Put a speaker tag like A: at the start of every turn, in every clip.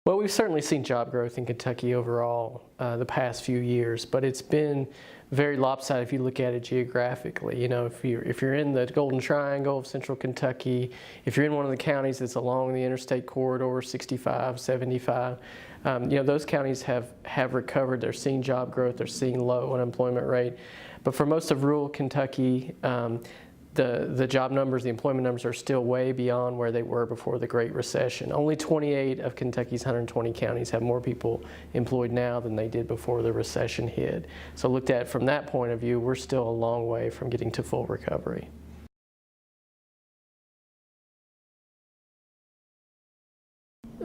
A: Well, we've certainly seen job growth in Kentucky overall the past few years, but it's been very lopsided if you look at it geographically. You know, if you're in the Golden Triangle of central Kentucky, if you're in one of the counties that's along the interstate corridor, 65, 75, you know, those counties have recovered. They're seeing job growth. They're seeing low unemployment rate. But for most of rural Kentucky, the job numbers, the employment numbers are still way beyond where they were before the Great Recession. Only 28 of Kentucky's 120 counties have more people employed now than they did before the recession hit. So looked at from that point of view, we're still a long way from getting to full recovery.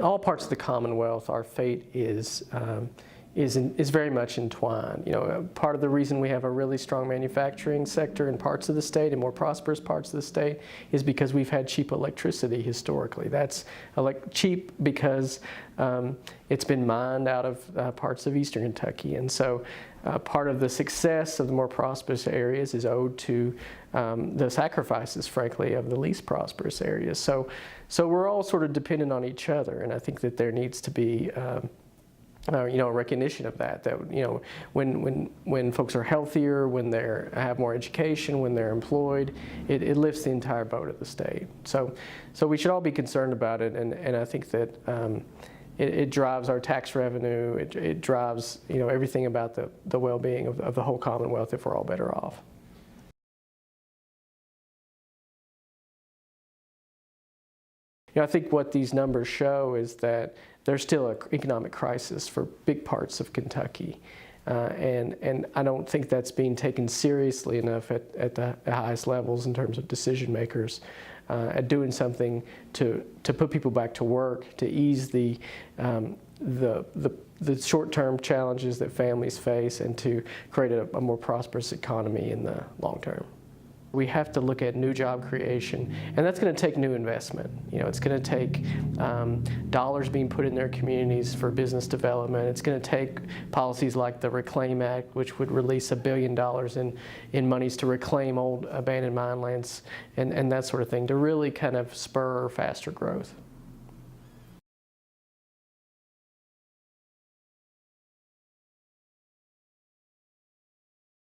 A: All parts of the Commonwealth, our fate is very much entwined. You know, part of the reason we have a really strong manufacturing sector in parts of the state and more prosperous parts of the state is because we've had cheap electricity historically. That's cheap because it's been mined out of parts of eastern Kentucky, and so part of the success of the more prosperous areas is owed to the sacrifices, frankly, of the least prosperous areas. So we're all sort of dependent on each other, and I think that there needs to be you know, a recognition of that. That, you know, when folks are healthier, when they have more education, when they're employed, it lifts the entire boat of the state. So we should all be concerned about it, and I think that it drives our tax revenue. It drives, you know, everything about the well-being of the whole Commonwealth if we're all better off. You know, I think what these numbers show is that there's still an economic crisis for big parts of Kentucky. And I don't think that's being taken seriously enough at the highest levels in terms of decision makers at doing something to put people back to work, to ease the short-term challenges that families face, and to create a more prosperous economy in the long term. We have to look at new job creation, and that's going to take new investment. You know, it's going to take dollars being put in their communities for business development. It's going to take policies like the Reclaim Act, which would release $1 billion in monies to reclaim old abandoned mine lands and that sort of thing to really kind of spur faster growth.